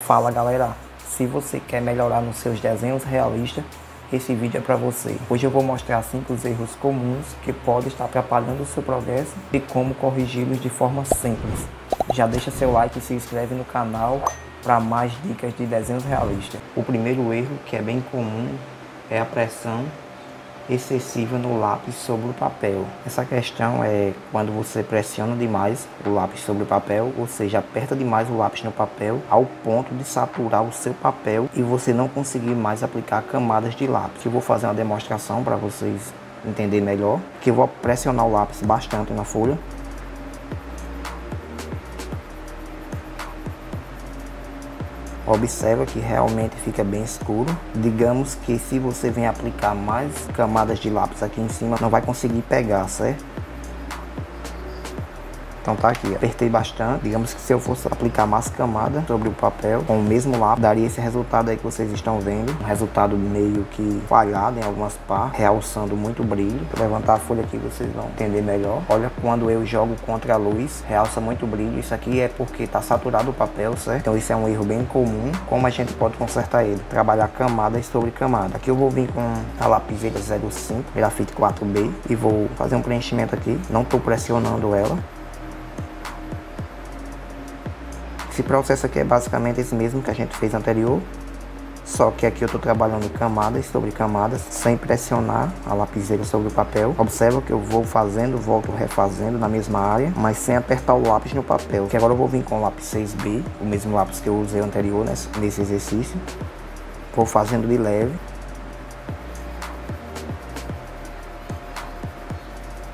Fala galera, se você quer melhorar nos seus desenhos realistas, esse vídeo é para você. Hoje eu vou mostrar 5 erros comuns que podem estar atrapalhando o seu progresso e como corrigi-los de forma simples. Já deixa seu like e se inscreve no canal para mais dicas de desenhos realistas. O primeiro erro, que é bem comum, é a pressão excessiva no lápis sobre o papel. Essa questão é quando você pressiona demais o lápis sobre o papel, ou seja, aperta demais o lápis no papel ao ponto de saturar o seu papel e você não conseguir mais aplicar camadas de lápis. Eu vou fazer uma demonstração para vocês entenderem melhor, que eu vou pressionar o lápis bastante na folha. Observa que realmente fica bem escuro. Digamos que se você vem aplicar mais camadas de lápis aqui em cima, não vai conseguir pegar, certo? Então tá aqui, apertei bastante. Digamos que se eu fosse aplicar mais camada sobre o papel com o mesmo lápis, daria esse resultado aí que vocês estão vendo. Um resultado meio que falhado em algumas partes, realçando muito brilho. Vou levantar a folha aqui, vocês vão entender melhor. Olha, quando eu jogo contra a luz, realça muito brilho. Isso aqui é porque tá saturado o papel, certo? Então isso é um erro bem comum. Como a gente pode consertar ele? Trabalhar camadas sobre camada. Aqui eu vou vir com a lapiseira 05, grafite 4B, e vou fazer um preenchimento aqui. Não estou pressionando ela. Esse processo aqui é basicamente esse mesmo que a gente fez anterior, só que aqui eu estou trabalhando camadas sobre camadas, sem pressionar a lapiseira sobre o papel. Observa que eu vou fazendo, volto refazendo na mesma área, mas sem apertar o lápis no papel. Que agora eu vou vir com o lápis 6B, o mesmo lápis que eu usei anterior nesse exercício. Vou fazendo de leve.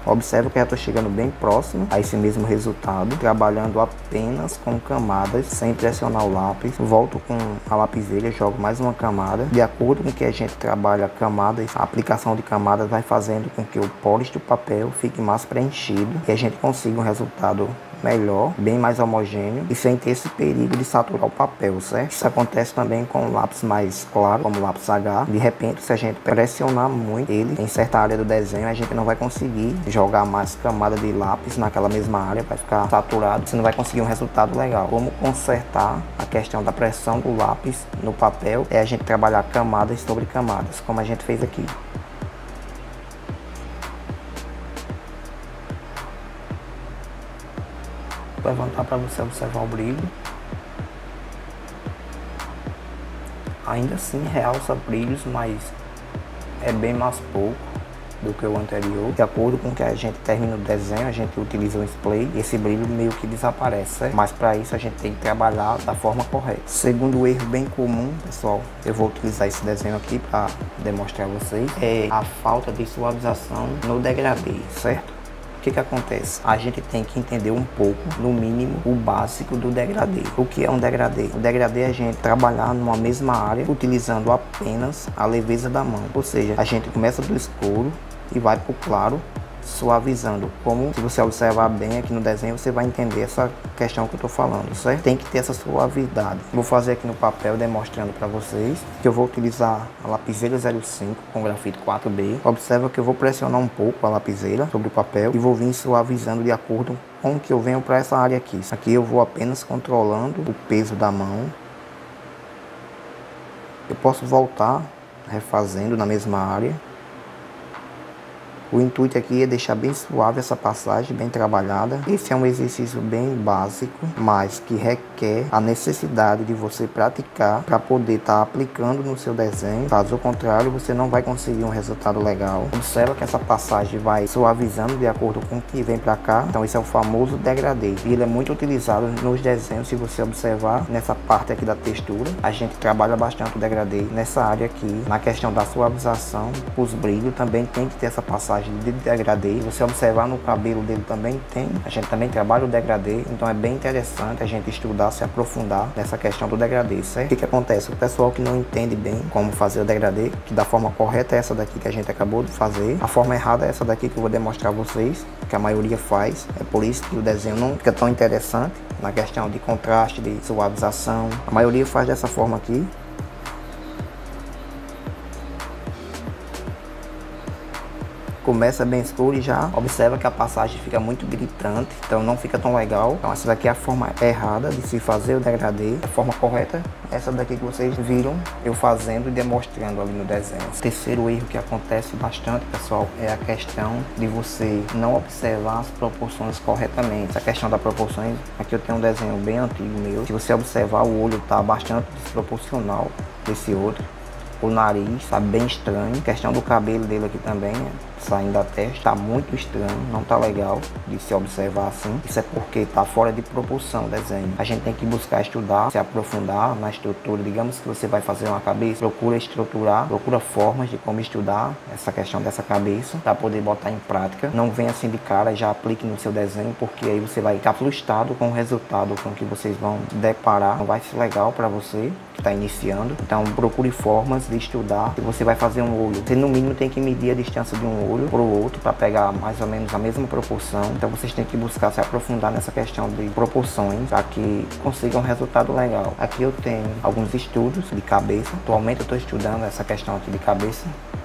Observa que já estou chegando bem próximo a esse mesmo resultado, trabalhando apenas com camadas, sem pressionar o lápis. Volto com a lapiseira, jogo mais uma camada. De acordo com que a gente trabalha camadas, a aplicação de camadas vai fazendo com que o polish do papel fique mais preenchido e a gente consiga um resultado melhor, bem mais homogêneo e sem ter esse perigo de saturar o papel, certo? Isso acontece também com lápis mais claro, como o lápis H. De repente, se a gente pressionar muito ele em certa área do desenho, a gente não vai conseguir jogar mais camada de lápis naquela mesma área, vai ficar saturado, você não vai conseguir um resultado legal. Como consertar a questão da pressão do lápis no papel é a gente trabalhar camadas sobre camadas, como a gente fez aqui. Vou levantar para você observar o brilho. Ainda assim realça brilhos, mas é bem mais pouco do que o anterior. De acordo com que a gente termina o desenho, a gente utiliza o spray e esse brilho meio que desaparece, certo? Mas para isso a gente tem que trabalhar da forma correta. Segundo erro bem comum, pessoal, eu vou utilizar esse desenho aqui para demonstrar a vocês, é a falta de suavização no degradê, certo? O que acontece? A gente tem que entender um pouco, no mínimo, o básico do degradê. O que é um degradê? O degradê é a gente trabalhar numa mesma área, utilizando apenas a leveza da mão. Ou seja, a gente começa do escuro e vai para o claro, suavizando. Como se você observar bem aqui no desenho, você vai entender essa questão que eu estou falando, certo? Tem que ter essa suavidade. Vou fazer aqui no papel, demonstrando para vocês que eu vou utilizar a lapiseira 05 com grafite 4B. Observa que eu vou pressionar um pouco a lapiseira sobre o papel e vou vir suavizando de acordo com o que eu venho para essa área aqui. Isso aqui eu vou apenas controlando o peso da mão. Eu posso voltar refazendo na mesma área. O intuito aqui é deixar bem suave essa passagem, bem trabalhada. Esse é um exercício bem básico, mas que requer a necessidade de você praticar para poder estar aplicando no seu desenho. Caso contrário, você não vai conseguir um resultado legal. Observa que essa passagem vai suavizando de acordo com o que vem para cá. Então esse é o famoso degradê. E ele é muito utilizado nos desenhos, se você observar nessa parte aqui da textura. A gente trabalha bastante o degradê nessa área aqui. Na questão da suavização, os brilhos também tem que ter essa passagem de degradê. Se você observar no cabelo dele também tem, a gente também trabalha o degradê, então é bem interessante a gente estudar, se aprofundar nessa questão do degradê, certo? O que acontece? O pessoal que não entende bem como fazer o degradê, que da forma correta é essa daqui que a gente acabou de fazer, a forma errada é essa daqui que eu vou demonstrar a vocês, que a maioria faz, é por isso que o desenho não fica tão interessante na questão de contraste, de suavização. A maioria faz dessa forma aqui. começa bem escuro e já observa que a passagem fica muito gritante, então não fica tão legal. Então essa daqui é a forma errada de se fazer o degradê. A forma correta é essa daqui que vocês viram eu fazendo e demonstrando ali no desenho. O terceiro erro que acontece bastante, pessoal, é a questão de você não observar as proporções corretamente. Essa questão das proporções, aqui eu tenho um desenho bem antigo meu. Se você observar, o olho está bastante desproporcional desse outro. O nariz está bem estranho. A questão do cabelo dele aqui também, saindo da testa, está muito estranho, não está legal de se observar assim. Isso é porque está fora de proporção o desenho. A gente tem que buscar estudar, se aprofundar na estrutura. Digamos que você vai fazer uma cabeça, procura estruturar, procura formas de como estudar essa questão dessa cabeça para poder botar em prática. Não vem assim de cara, já aplique no seu desenho, porque aí você vai ficar frustrado com o resultado com que vocês vão deparar. Não vai ser legal para você que está iniciando. Então procure formas de estudar. Se você vai fazer um olho, você no mínimo tem que medir a distância de um olho para o outro para pegar mais ou menos a mesma proporção. Então vocês têm que buscar se aprofundar nessa questão de proporções para que consigam um resultado legal. Aqui eu tenho alguns estudos de cabeça. Atualmente eu estou estudando essa questão aqui de cabeça,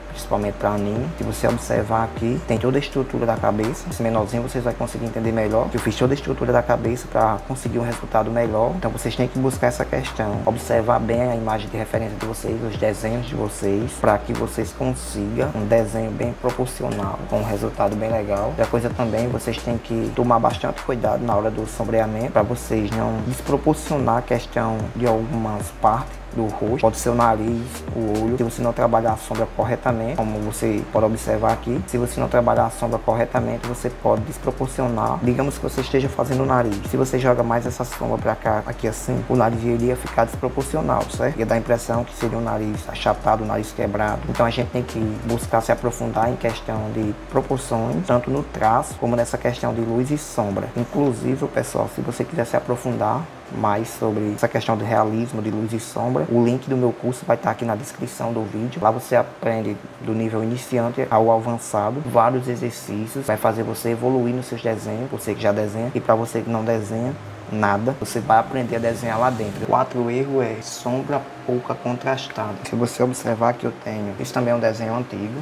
principalmente para anime. Se você observar aqui, tem toda a estrutura da cabeça. Esse menorzinho vocês vão conseguir entender melhor. Eu fiz toda a estrutura da cabeça para conseguir um resultado melhor. Então vocês têm que buscar essa questão, observar bem a imagem de referência de vocês, os desenhos de vocês, para que vocês consigam um desenho bem proporcional, com um resultado bem legal. Outra coisa também, vocês têm que tomar bastante cuidado na hora do sombreamento, para vocês não desproporcionar a questão de algumas partes do rosto, pode ser o nariz, o olho. Se você não trabalhar a sombra corretamente, como você pode observar aqui, se você não trabalhar a sombra corretamente, você pode desproporcionar. Digamos que você esteja fazendo o nariz, se você joga mais essa sombra para cá, aqui assim, o nariz iria ficar desproporcional, certo? Ia dar a impressão que seria um nariz achatado, um nariz quebrado. Então a gente tem que buscar se aprofundar em questão de proporções, tanto no traço como nessa questão de luz e sombra. Inclusive, pessoal, se você quiser se aprofundar mais sobre essa questão de realismo, de luz e sombra, o link do meu curso vai estar aqui na descrição do vídeo. Lá você aprende do nível iniciante ao avançado, vários exercícios, vai fazer você evoluir nos seus desenhos, você que já desenha, e para você que não desenha nada, você vai aprender a desenhar lá dentro. O quarto erro é sombra pouca contrastada. Se você observar que eu tenho, isso também é um desenho antigo.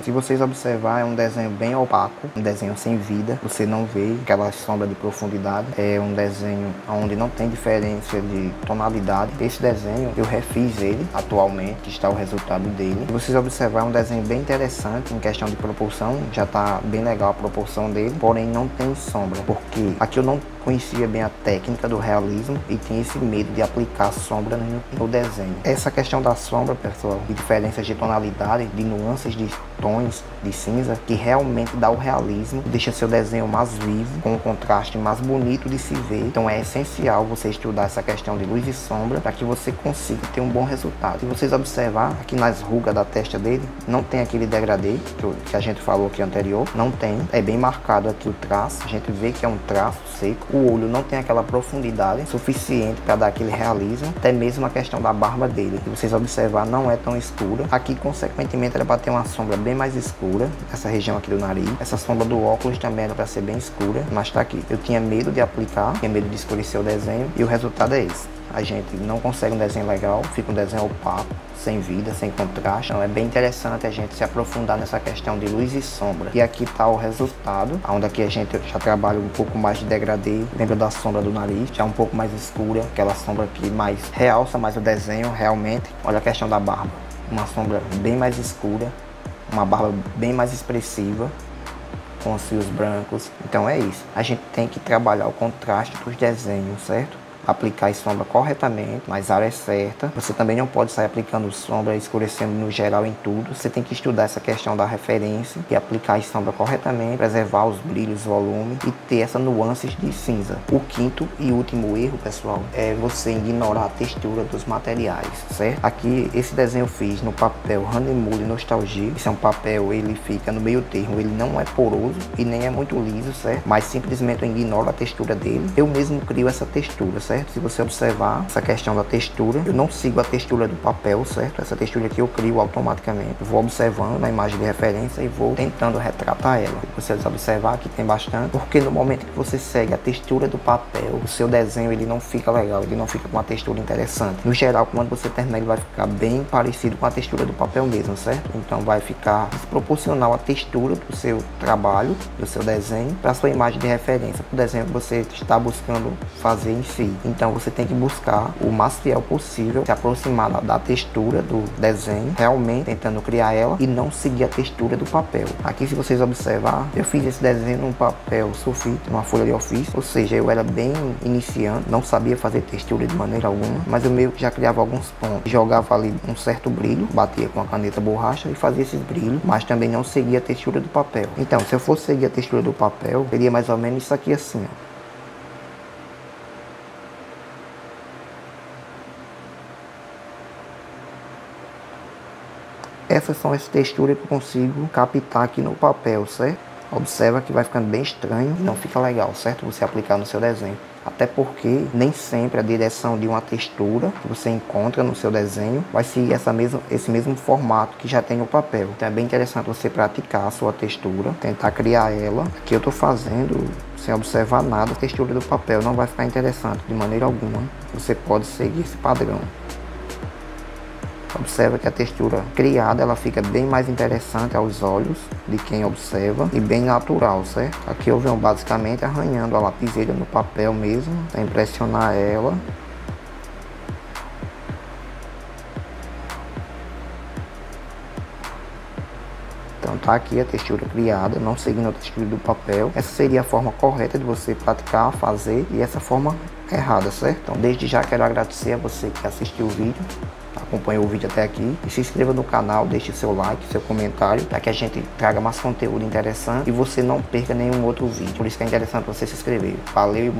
Se vocês observar, é um desenho bem opaco, um desenho sem vida. Você não vê aquela sombra de profundidade. É um desenho onde não tem diferença de tonalidade. Esse desenho eu refiz ele atualmente, está o resultado dele. Se vocês observar, é um desenho bem interessante em questão de proporção. Já está bem legal a proporção dele, porém não tem sombra, porque aqui eu não conhecia bem a técnica do realismo e tinha esse medo de aplicar sombra no desenho. Essa questão da sombra, pessoal, de diferenças de tonalidade, de nuances de tons de cinza, que realmente dá o realismo, deixa seu desenho mais vivo, com um contraste mais bonito de se ver. Então é essencial você estudar essa questão de luz e sombra para que você consiga ter um bom resultado. Se vocês observar aqui nas rugas da testa dele, não tem aquele degradê que a gente falou aqui anterior, não tem, é bem marcado aqui o traço, a gente vê que é um traço seco. O olho não tem aquela profundidade suficiente para dar aquele realismo, até mesmo a questão da barba dele, que vocês observar, não é tão escura. Aqui, consequentemente, era para ter uma sombra bem mais escura, essa região aqui do nariz. Essa sombra do óculos também era para ser bem escura, mas tá aqui. Eu tinha medo de aplicar, tinha medo de escurecer o desenho, e o resultado é esse. A gente não consegue um desenho legal, fica um desenho opaco, sem vida, sem contraste. Então é bem interessante a gente se aprofundar nessa questão de luz e sombra. E aqui está o resultado, onde aqui a gente já trabalha um pouco mais de degradê. Lembra da sombra do nariz, já um pouco mais escura, aquela sombra que mais realça mais o desenho realmente. Olha a questão da barba, uma sombra bem mais escura, uma barba bem mais expressiva, com os fios brancos. Então é isso, a gente tem que trabalhar o contraste dos desenhos, certo? Aplicar a sombra corretamente, nas áreas certas. Você também não pode sair aplicando sombra, escurecendo no geral em tudo. Você tem que estudar essa questão da referência e aplicar a sombra corretamente, preservar os brilhos, volume e ter essas nuances de cinza. O quinto e último erro, pessoal, é você ignorar a textura dos materiais, certo? Aqui, esse desenho eu fiz no papel Honeymoon Nostalgia. Esse é um papel, ele fica no meio termo, ele não é poroso e nem é muito liso, certo? Mas simplesmente eu ignoro a textura dele. Eu mesmo crio essa textura, certo? certo? Se você observar essa questão da textura, eu não sigo a textura do papel, certo? Essa textura aqui eu crio automaticamente. Eu vou observando na imagem de referência e vou tentando retratar ela. Se vocês observar aqui tem bastante, porque no momento que você segue a textura do papel, o seu desenho ele não fica legal, ele não fica com uma textura interessante. No geral, quando você terminar, ele vai ficar bem parecido com a textura do papel mesmo, certo? Então vai ficar desproporcional a textura do seu trabalho, do seu desenho, para a sua imagem de referência, para o desenho que você está buscando fazer em si. Então você tem que buscar o mais fiel possível, se aproximar da textura do desenho, realmente tentando criar ela e não seguir a textura do papel. Aqui, se vocês observar, eu fiz esse desenho num papel sulfite, numa folha de ofício, ou seja, eu era bem iniciante, não sabia fazer textura de maneira alguma, mas eu meio que já criava alguns pontos, jogava ali um certo brilho, batia com a caneta borracha e fazia esses brilhos, mas também não seguia a textura do papel. Então, se eu fosse seguir a textura do papel, seria mais ou menos isso aqui assim, ó. Essas são as texturas que eu consigo captar aqui no papel, certo? Observa que vai ficando bem estranho e não fica legal, certo? Você aplicar no seu desenho. Até porque nem sempre a direção de uma textura que você encontra no seu desenho vai seguir esse mesmo formato que já tem no papel. Então é bem interessante você praticar a sua textura, tentar criar ela. Aqui eu estou fazendo sem observar nada, a textura do papel não vai ficar interessante de maneira alguma. Você pode seguir esse padrão. Observa que a textura criada ela fica bem mais interessante aos olhos de quem observa e bem natural, certo? Aqui eu venho basicamente arranhando a lapiseira no papel mesmo, para impressionar ela. Então tá aqui a textura criada, não seguindo a textura do papel. Essa seria a forma correta de você praticar, fazer, e essa forma errada, certo? Então desde já quero agradecer a você que assistiu o vídeo, acompanhou o vídeo até aqui, e se inscreva no canal, deixe seu like, seu comentário, para que a gente traga mais conteúdo interessante e você não perca nenhum outro vídeo. Por isso que é interessante você se inscrever. Valeu!